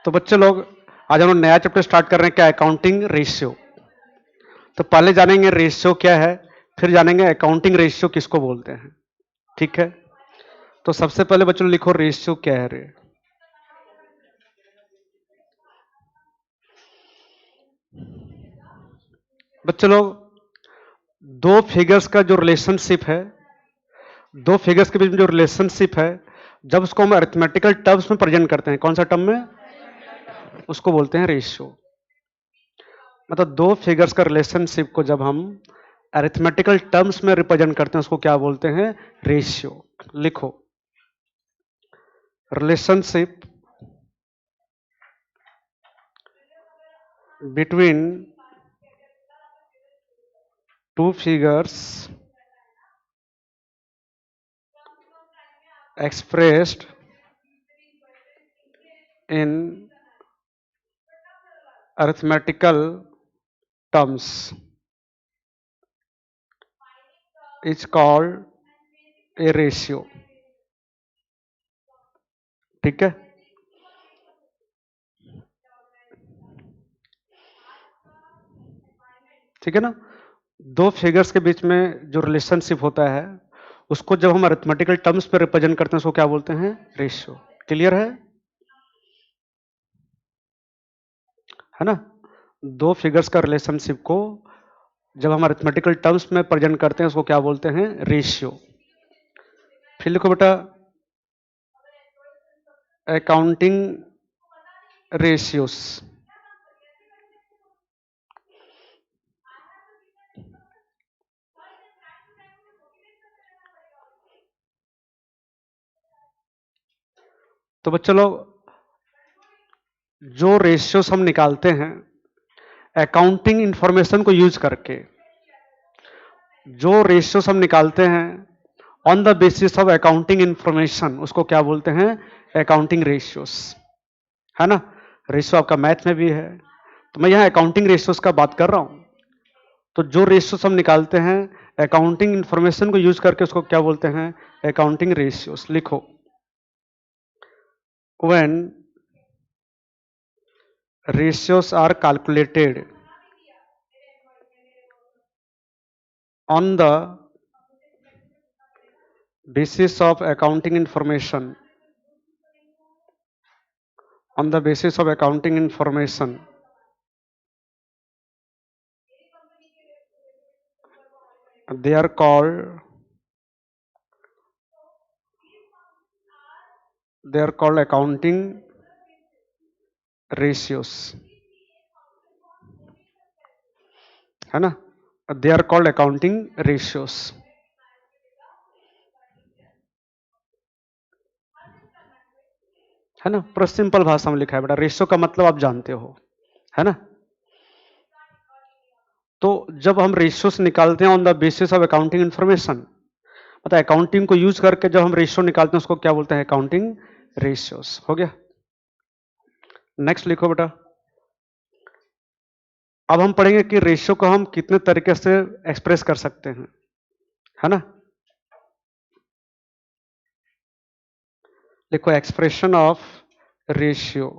तो बच्चे लोग आज हम लोग नया चैप्टर स्टार्ट कर रहे हैं, क्या अकाउंटिंग रेशियो। तो पहले जानेंगे रेशियो क्या है, फिर जानेंगे अकाउंटिंग रेशियो किसको बोलते हैं। ठीक है, तो सबसे पहले बच्चों लिखो रेशियो क्या है रे। बच्चों लोग दो फिगर्स का जो रिलेशनशिप है, दो फिगर्स के बीच में जो रिलेशनशिप है, जब उसको हम अरिथमेटिकल टर्म्स में प्रेजेंट करते हैं, कौन सा टर्म में, उसको बोलते हैं रेशियो। मतलब दो फिगर्स का रिलेशनशिप को जब हम अरिथमेटिकल टर्म्स में रिप्रेजेंट करते हैं उसको क्या बोलते हैं, रेशियो। लिखो relationship between two figures expressed in arithmetical terms is called a ratio। ठीक है, ठीक है ना। दो फिगर्स के बीच में जो रिलेशनशिप होता है उसको जब हम अरिथमेटिकल टर्म्स पे रिप्रेजेंट करते हैं उसको क्या बोलते हैं, रेशियो। क्लियर है ना। दो फिगर्स का रिलेशनशिप को जब हम अरिथमेटिकल टर्म्स में प्रेजेंट करते हैं उसको क्या बोलते हैं, रेशियो। फिर लिखो बेटा अकाउंटिंग रेशियोस। तो बच्चों लोग जो रेशियोस हम निकालते हैं अकाउंटिंग इंफॉर्मेशन को यूज करके, जो रेशियोस हम निकालते हैं on the basis of accounting information, उसको क्या बोलते हैं, अकाउंटिंग रेशियोस। है ना, रेशियो आपका मैथ में भी है, तो मैं यहां अकाउंटिंग रेशियोस का बात कर रहा हूं। तो जो रेशियोस हम निकालते हैं अकाउंटिंग इंफॉर्मेशन को यूज करके उसको क्या बोलते हैं, अकाउंटिंग रेशियोस। लिखो when ratios are calculated on the basis of accounting information, on the basis of accounting information, they are called, they are called accounting ratios। है ना, they are called accounting ratios। है ना, पूरा simple भाषा में लिखा है बेटा, रेशियो का मतलब आप जानते हो, है ना। तो जब हम रेशियोस निकालते हैं on the basis of accounting information, मतलब अकाउंटिंग को यूज करके जब हम रेशियो निकालते हैं उसको क्या बोलते हैं, अकाउंटिंग रेशियोस। हो गया, नेक्स्ट लिखो बेटा। अब हम पढ़ेंगे कि रेशियो को हम कितने तरीके से एक्सप्रेस कर सकते हैं, है ना। देखो एक्सप्रेशन ऑफ रेशियो।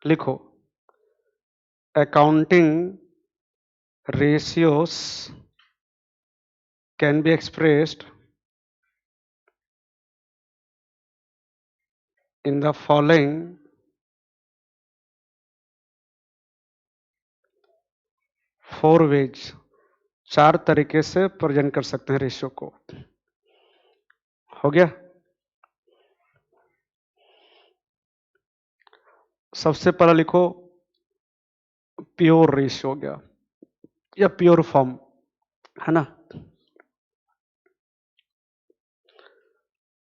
लिखो accounting ratios can be expressed in the following four veg. चार तरीके से प्रेजेंट कर सकते हैं रेशियो को। हो गया, सबसे पहला लिखो प्योर रेशियो हो गया या प्योर फॉर्म, है ना।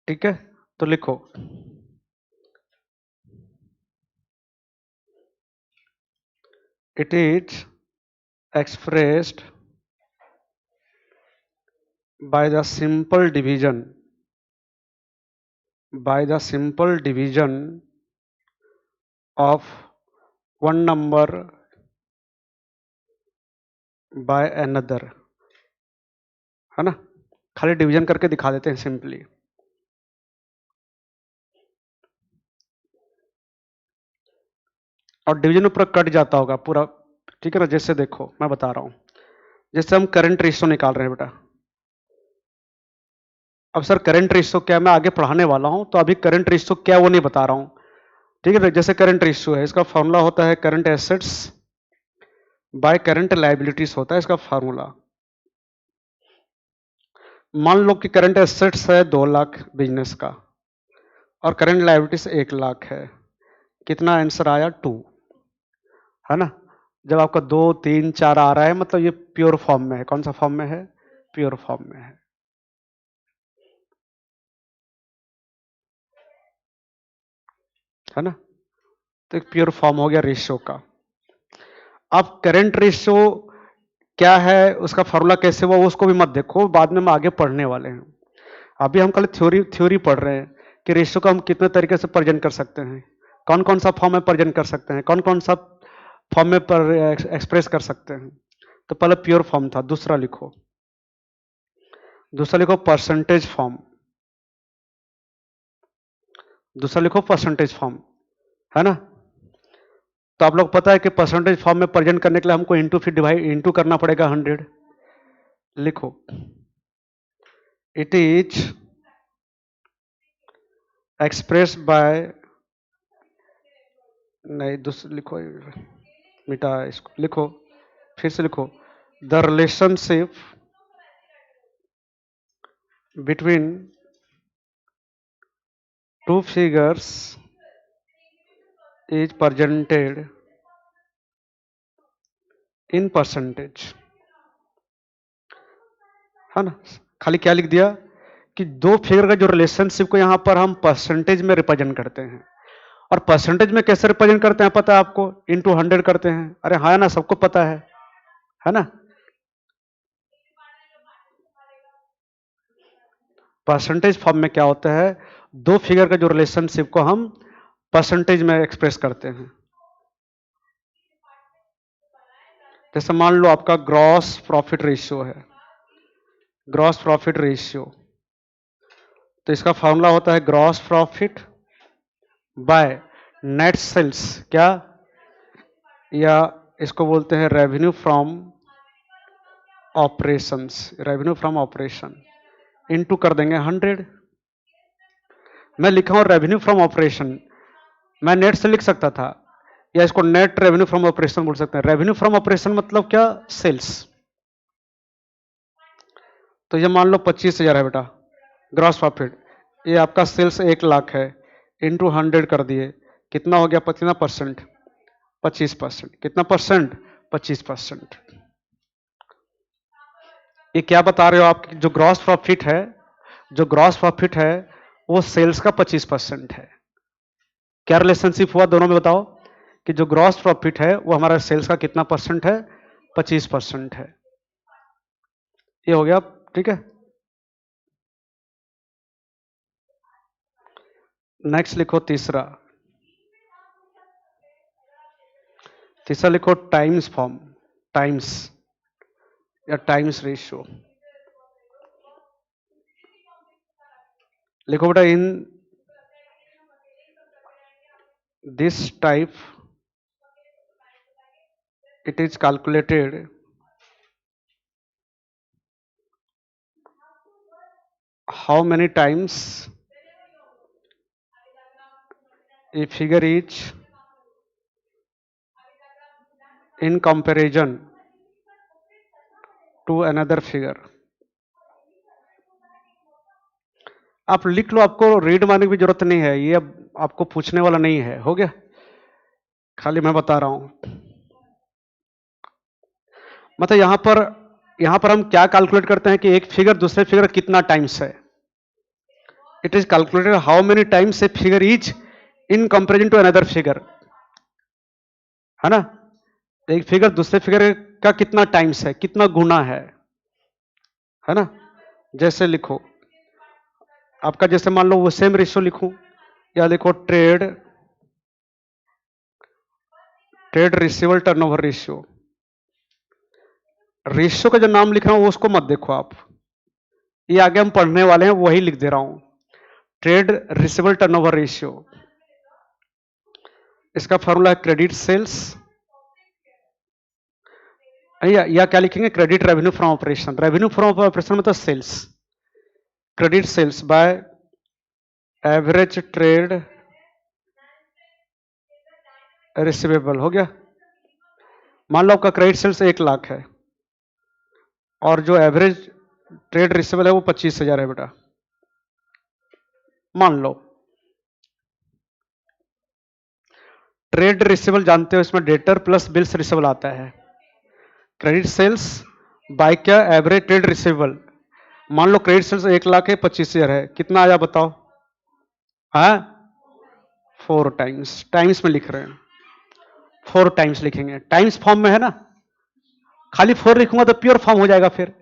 ठीक है, तो लिखो it is expressed by the simple division, by the simple division of one number by another, है ना, खाली डिवीजन करके दिखा देते हैं सिंपली। और डिवीजन ऊपर कट जाता होगा पूरा, ठीक है ना। जैसे देखो मैं बता रहा हूं, जैसे हम करंट रेशियो निकाल रहे हैं बेटा। अब सर करंट रेशियो क्या, मैं आगे पढ़ाने वाला हूं, तो अभी करंट रेशियो क्या वो नहीं बता रहा हूं, ठीक है। जैसे करंट रेशियो है, इसका फॉर्मूला होता है current assets by current liabilities, होता है इसका फार्मूला। मान लो कि करंट एसेट्स है 2 लाख बिजनेस का, और करंट लायबिलिटीज 1 लाख है। कितना आंसर आया? 2, है ना। जब आपका 2, 3, 4 आ रहा है, मतलब ये प्योर फॉर्म में है। कौन सा फॉर्म में है? प्योर फॉर्म में है ना। तो एक प्योर फॉर्म हो गया रेशियो का। अब करंट रेशियो क्या है, उसका फॉर्मूला कैसे हुआ, उसको भी मत देखो, बाद में हम आगे पढ़ने वाले हैं। अभी हम कल थ्योरी थ्योरी पढ़ रहे हैं कि रेशियो को हम कितने तरीके से प्रेजेंट कर सकते हैं, कौन कौन सा फॉर्म में प्रेजेंट कर सकते हैं, कौन कौन सा फॉर्म में पर एक्सप्रेस कर सकते हैं। तो पहले प्योर फॉर्म था, दूसरा लिखो, दूसरा लिखो परसेंटेज फॉर्म, दूसरा लिखो परसेंटेज फॉर्म, है ना। तो आप लोग पता है कि परसेंटेज फॉर्म में प्रेजेंट करने के लिए हमको इंटू फिर डिवाइड इंटू करना पड़ेगा 100। लिखो, इट इज एक्सप्रेस बाय, नहीं दूसरा लिखो, मिटा इसको, लिखो फिर से लिखो, the relationship between two figures is presented in percentage, है ना। खाली क्या लिख दिया कि दो फिगर का जो रिलेशनशिप को यहां पर हम परसेंटेज में रिप्रेजेंट करते हैं। और परसेंटेज में कैसे रिप्रेजेंट करते हैं पता है आपको? इंटू 100 करते हैं। अरे हाँ ना, सबको पता है ना। परसेंटेज फॉर्म में क्या होता है, दो फिगर का जो रिलेशनशिप को हम परसेंटेज में एक्सप्रेस करते हैं। जैसे मान लो आपका ग्रॉस प्रॉफिट रेशियो है, ग्रॉस प्रॉफिट रेशियो, तो इसका फॉर्मूला होता है gross profit by net sales, क्या, या इसको बोलते हैं revenue from operations, revenue from operation, into कर देंगे 100। मैं लिखा हूं रेवेन्यू फ्रॉम ऑपरेशन, मैं नेट से लिख सकता था, या इसको नेट रेवेन्यू फ्रॉम ऑपरेशन बोल सकते हैं। रेवेन्यू फ्रॉम ऑपरेशन मतलब क्या? सेल्स। तो ये मान लो 25,000 है बेटा ग्रॉस प्रॉफिट, ये आपका सेल्स 1 लाख है, इंटू 100 कर दिए, कितना हो गया? कितना परसेंट? 25%। कितना परसेंट? 25%। ये क्या बता रहे हो आप? जो ग्रॉस प्रॉफिट है, जो ग्रॉस प्रॉफिट है वो सेल्स का 25% है। क्या रिलेशनशिप हुआ दोनों में बताओ? कि जो ग्रॉस प्रॉफिट है वो हमारा सेल्स का कितना परसेंट है? 25% है। ये हो गया, ठीक है। नेक्स्ट लिखो तीसरा, तीसरा लिखो टाइम्स फॉर्म, टाइम्स या टाइम्स रेशियो। लिखो बेटा, in this type it is calculated how many times a figure is in comparison to another figure। आप लिख लो, आपको रीड मारने की जरूरत नहीं है, ये अब आपको पूछने वाला नहीं है, हो गया। खाली मैं बता रहा हूं, मतलब यहां पर हम क्या कैलकुलेट करते हैं कि एक फिगर दूसरे फिगर कितना टाइम्स है। It is calculated how many times a figure is in comparison to another figure, है ना। एक फिगर दूसरे फिगर का कितना टाइम्स है, कितना गुना है ना। जैसे लिखो आपका, जैसे मान लो वो सेम रेशियो लिखूं, या लिखो trade trade receivable turnover ratio. Ratio का जो नाम लिख रहा हूं उसको मत देखो आप, ये आगे हम पढ़ने वाले हैं, वही लिख दे रहा हूं। ट्रेड रिसीवेबल टर्नओवर रेशियो, इसका फॉर्मूला है क्रेडिट सेल्स, या क्या लिखेंगे, credit revenue from operation. Revenue from operation मतलब sales, credit sales by average trade receivable. हो गया। मान लो आपका क्रेडिट सेल्स 1 लाख है और जो एवरेज ट्रेड रिसीवेबल है वो 25,000 है बेटा, मान लो। ट्रेड रिसीवेबल जानते हो, इसमें डेटर प्लस बिल्स रिसीवेबल आता है। क्रेडिट सेल्स बाय क्या, एवरेज ट्रेड रिसीवेबल। मान लो क्रेडिट सेल्स 1 लाख है, 25,000 है, कितना आया बताओ? हाँ, 4 टाइम्स, टाइम्स में लिख रहे हैं, 4 टाइम्स लिखेंगे, टाइम्स फॉर्म में है ना। खाली 4 लिखूंगा तो प्योर फॉर्म हो जाएगा। फिर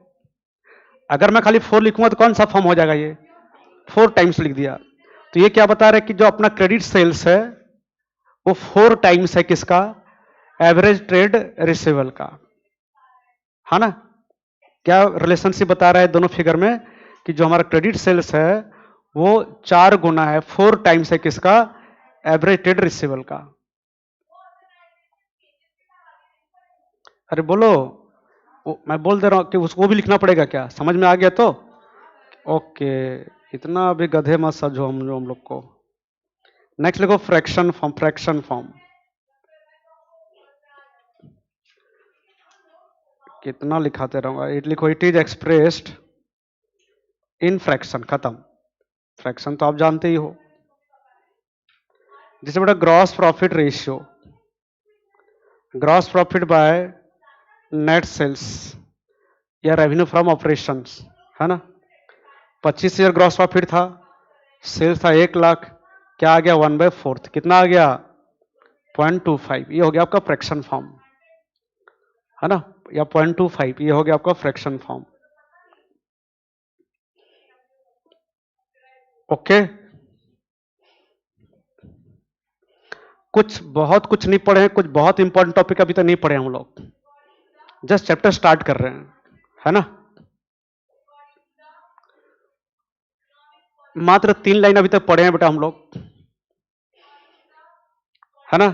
अगर मैं खाली 4 लिखूंगा तो कौन सा फॉर्म हो जाएगा? ये 4 टाइम्स लिख दिया। तो ये क्या बता रहा है कि जो अपना क्रेडिट सेल्स है वो 4 टाइम्स है किसका, एवरेज ट्रेड रिसीवेबल का, है ना। क्या रिलेशनशिप बता रहा है दोनों फिगर में, कि जो हमारा क्रेडिट सेल्स है वो 4 गुना है, 4 टाइम्स है किसका, एवरेज ट्रेड रिसीवेबल का। अरे बोलो, मैं बोल दे रहा हूं कि उसको भी लिखना पड़ेगा क्या? समझ में आ गया तो ओके। इतना भी गधे मत समझो हम लोग को। नेक्स्ट लिखो फ्रैक्शन फॉर्म, फ्रैक्शन फॉर्म कितना लिखाते रहूंगा। लिखो it is expressed in fraction, खत्म। फ्रैक्शन तो आप जानते ही हो। जैसे बेटा gross profit ratio, gross profit by net sales या रेवेन्यू फ्रॉम ऑपरेशंस, है ना। 25,000 ग्रॉस प्रॉफिट था, सेल्स था 1 लाख, क्या आ गया 1/4, कितना आ गया 0.25। ये हो गया आपका फ्रैक्शन फॉर्म, है ना, या 0.25, ये हो गया आपका फ्रैक्शन फॉर्म। ओके। कुछ नहीं पढ़े हैं, कुछ बहुत इंपॉर्टेंट टॉपिक अभी तक नहीं पढ़े हम लोग, जस्ट चैप्टर स्टार्ट कर रहे हैं, है ना। मात्र 3 लाइन अभी तक पढ़े हैं बेटा हम लोग, है ना,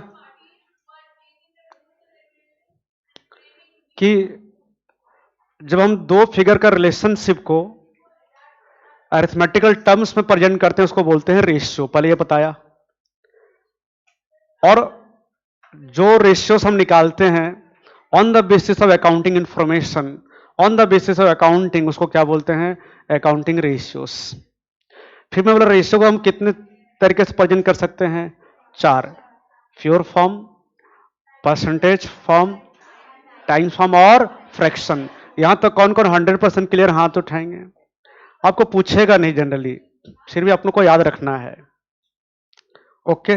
कि जब हम दो फिगर का रिलेशनशिप को अरिथमेटिकल टर्म्स में प्रेजेंट करते हैं उसको बोलते हैं रेशियो, पहले ये बताया। और जो रेशियोस हम निकालते हैं on the basis of accounting information, on the basis of accounting, उसको क्या बोलते हैं, अकाउंटिंग रेशियोस। फिर मैं बोला रेशियो को हम कितने तरीके से प्रेजेंट कर सकते हैं, 4, pure form, percentage form, time form और फ्रैक्शन। यहां तक कौन कौन 100% क्लियर हाथ उठाएंगे? आपको पूछेगा नहीं जनरली, फिर भी अपनों को याद रखना है। ओके।